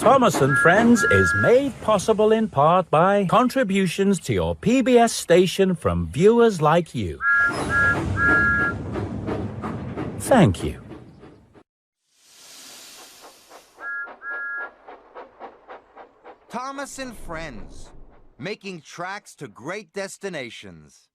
Thomas and Friends is made possible in part by contributions to your PBS station from viewers like you. Thank you. Thomas and Friends, making tracks to great destinations.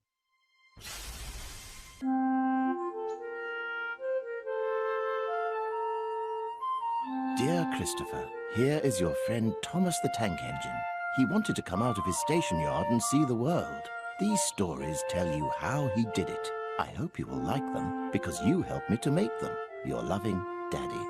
Dear Christopher, here is your friend Thomas the Tank Engine. He wanted to come out of his station yard and see the world. These stories tell you how he did it. I hope you will like them, because you helped me to make them. Your loving, Daddy.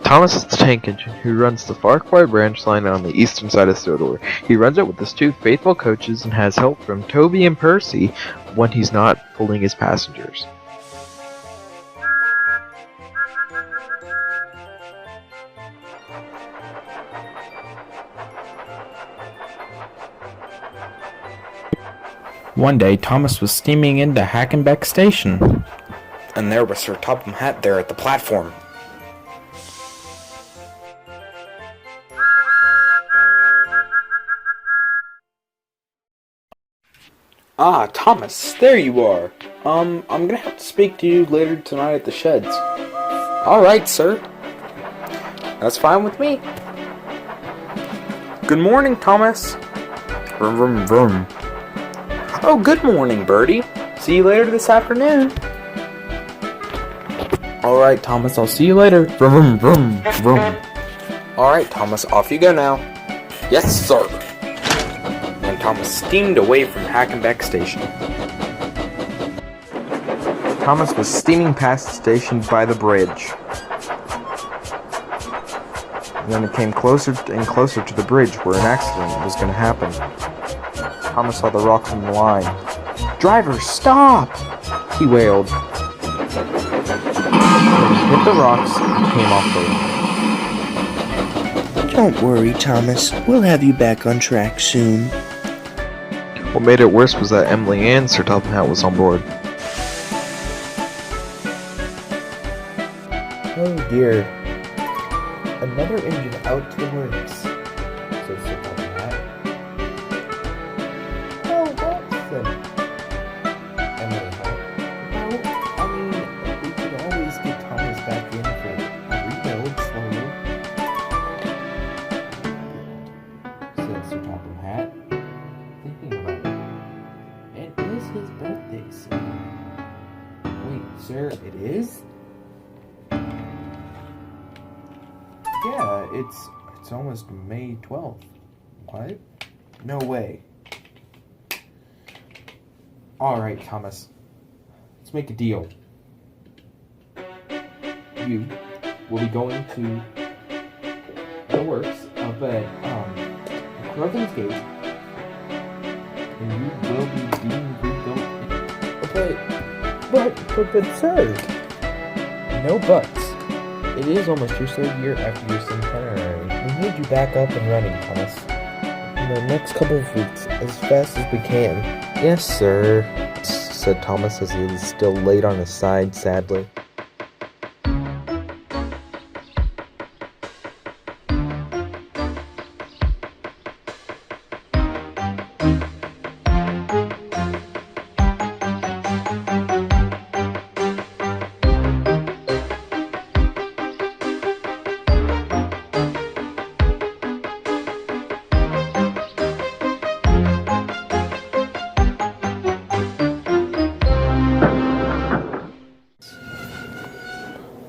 Thomas is the tank engine who runs the Ffarquhar branch line on the eastern side of Sodor. He runs it with his two faithful coaches and has help from Toby and Percy when he's not pulling his passengers. One day, Thomas was steaming into Hackenbeck Station. And there was Sir Topham Hatt there at the platform. Ah, Thomas, there you are. I'm gonna have to speak to you later tonight at the sheds. Alright, sir. That's fine with me. Good morning, Thomas. Vroom vroom vroom. Oh, good morning, Bertie. See you later this afternoon. Alright, Thomas, I'll see you later. Vroom vroom vroom. Alright, Thomas, off you go now. Yes, sir. And Thomas steamed away from Hackenbeck Station. Thomas was steaming past the station by the bridge. And then it came closer and closer to the bridge where an accident was going to happen. Thomas saw the rocks on the line. "Driver, stop!" he wailed. Then he hit the rocks and came off the line. Don't worry, Thomas. We'll have you back on track soon. What made it worse was that Emily and Sir Topham Hatt was on board. Oh dear. Another engine out to the works, said Sir Topham Hatt. Oh, Watson. Emily Hatt. Well, I mean, we could always get Thomas back in for a rebuild slowly, said Sir Topham Hatt, thinking about it. It is his birthday soon. Wait, sir, it is? Yeah, it's almost May 12th. What? No way. Alright, Thomas. Let's make a deal. You will be going to the works up at Crotham's Gate, and you will be being rebuilt. But sir, no buts. It is almost your third year after your centenary. We need you back up and running, Thomas. In the next couple of weeks, as fast as we can. "Yes, sir," said Thomas as he was still laid on his side sadly.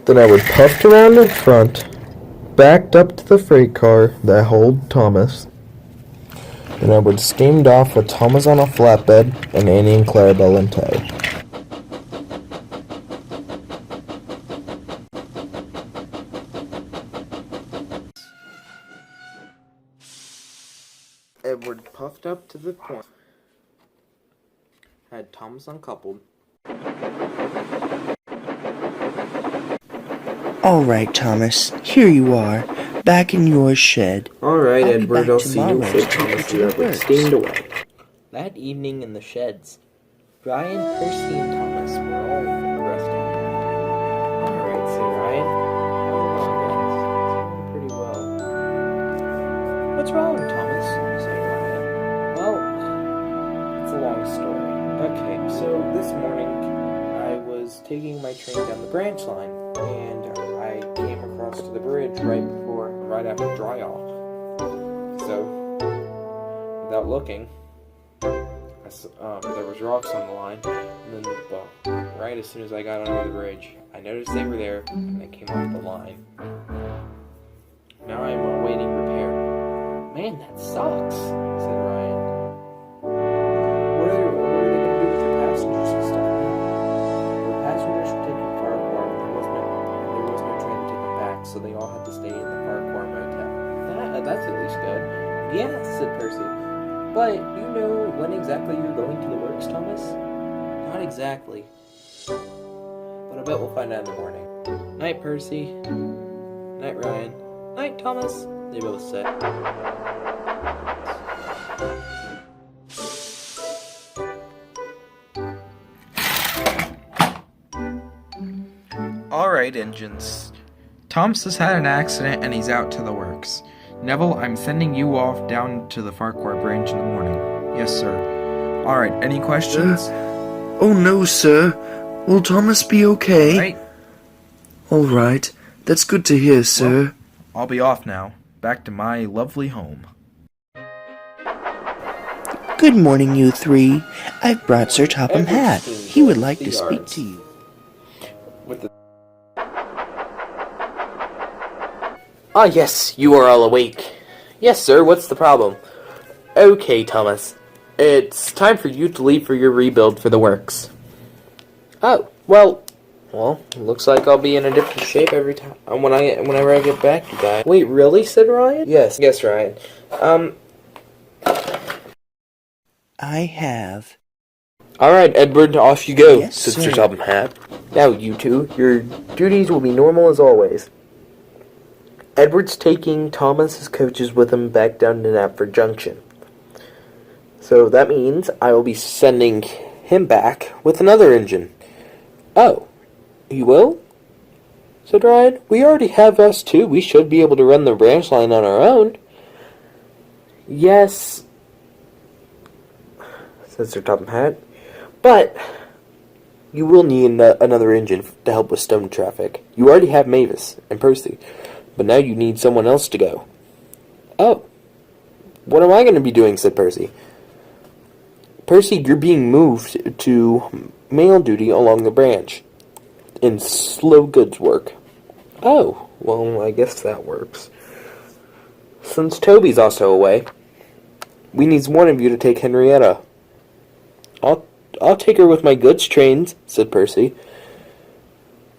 Then I would puffed around in front, backed up to the freight car that held Thomas. Then I would steamed off with Thomas on a flatbed and Annie and Clarabelle in tow. Edward puffed up to the point. Had Thomas uncoupled. All right, Thomas. Here you are, back in your shed. Alright, I'll be Edward, back I'll see you tomorrow later. to take Thomas, you you to Edward work. steamed away. That evening in the sheds, Ryan, Percy, and Thomas were all resting. Alright, so Ryan, how's it going, guys? It's going pretty well. What's wrong, Thomas? Said Ryan. Well, it's a long story. Okay, so this morning I was taking my train down the branch line, and I came across to the bridge right after dry off. So, without looking, there was rocks on the line, and then right as soon as I got under the bridge, I noticed they were there, and they came off the line. Now I'm awaiting repair. Man, that sucks, said Ryan. What are they going to do with your passengers and stuff? The passengers were taken to Ffarquhar, and there was no train to take them back, so they all had to stay in the Ffarquhar motel. That's at least good. Yeah, said Percy. But do you know when exactly you're going to the works, Thomas? Not exactly. But I bet we'll find out in the morning. Night, Percy. Night, Ryan. Night, Thomas. They both said. Alright, engines. Thomas has had an accident and he's out to the works. Neville, I'm sending you off down to the Ffarquhar branch in the morning. Yes, sir. Alright, any questions? Oh no, sir. Will Thomas be okay? Right. All right. That's good to hear, sir. Well, I'll be off now. Back to my lovely home. Good morning, you three. I've brought Sir Topham Hatt. He would like to speak to you. Ah, yes, you are all awake. Yes, sir, what's the problem? Okay, Thomas. It's time for you to leave for your rebuild for the works. Oh, well, looks like I'll be in a different shape every time whenever I get back, you guys. Wait, really? Said Ryan? Yes, Ryan. I have. Alright, Edward, off you go, Yes, said sir. Sir Topham Hatt. Now, you two, your duties will be normal as always. Edward's taking Thomas's coaches with him back down to Knapford Junction. So that means I will be sending him back with another engine. Oh, you will? Said Ryan. We already have us two. We should be able to run the branch line on our own. Yes, said Sir Topham Hatt. But you will need another engine to help with stone traffic. You already have Mavis and Percy, but now you need someone else to go. Oh, what am I going to be doing? Said Percy. Percy, you're being moved to mail duty along the branch in slow goods work. Oh, well, I guess that works. Since Toby's also away, we need one of you to take Henrietta. I'll take her with my goods trains, said Percy.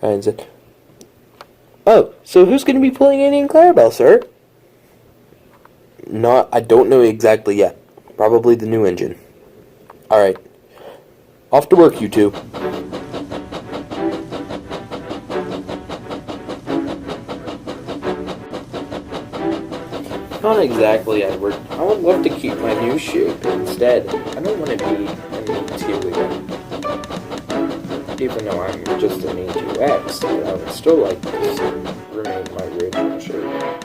Ryan said, oh, so who's going to be pulling Annie and Clarabelle, sir? I don't know exactly yet. Probably the new engine. Alright. Off to work, you two. Not exactly, Edward. I would love to keep my new shape instead. I don't want to be an E2 again. Even though I'm just an E2X, I would still like to remain my original shape.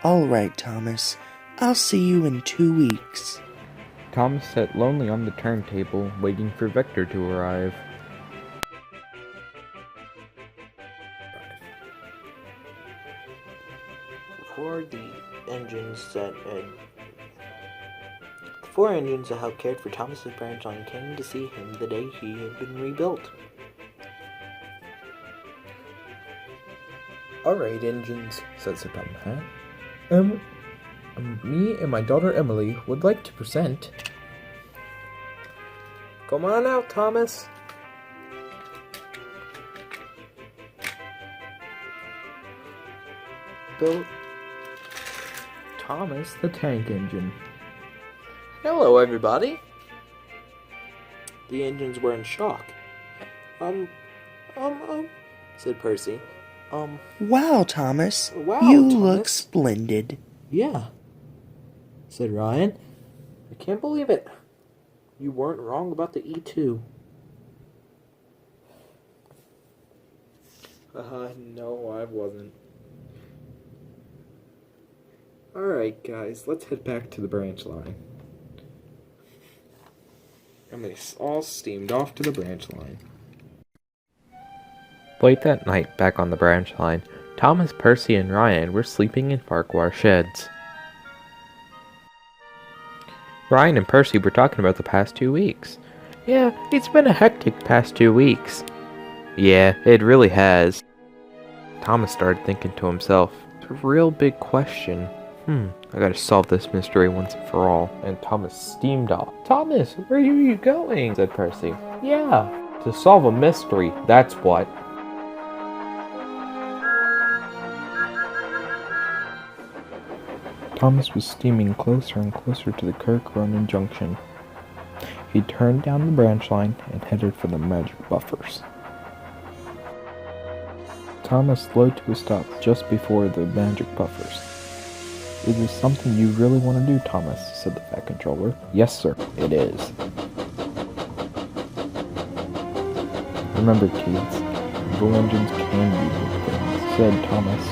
All right, Thomas. I'll see you in 2 weeks. Thomas sat lonely on the turntable, waiting for Vector to arrive. Before four engines that helped cared for Thomas's branchline came to see him the day he had been rebuilt. Alright, engines, said Sir Tom Hat. Me and my daughter Emily would like to present. Come on out, Thomas. Built Thomas the Tank Engine. Hello, everybody. The engines were in shock. Said Percy. Wow, Thomas. Wow, you Thomas. look splendid. Yeah, said Ryan. I can't believe it. You weren't wrong about the E2. No, I wasn't. Alright, guys, let's head back to the branch line. And they all steamed off to the branch line. Late that night, back on the branch line, Thomas, Percy, and Ryan were sleeping in Ffarquhar sheds. Ryan and Percy were talking about the past 2 weeks. Yeah, it's been a hectic past 2 weeks. Yeah, it really has. Thomas started thinking to himself, it's a real big question. I gotta solve this mystery once and for all. And Thomas steamed off. Thomas, where are you going? Said Percy. Yeah, to solve a mystery, that's what. Thomas was steaming closer and closer to the Kirk Ronan junction. He turned down the branch line and headed for the magic buffers. Thomas slowed to a stop just before the magic buffers. Is this something you really want to do, Thomas? Said the Fat Controller. Yes, sir, it is. Remember, kids, evil engines can be good things, said Thomas.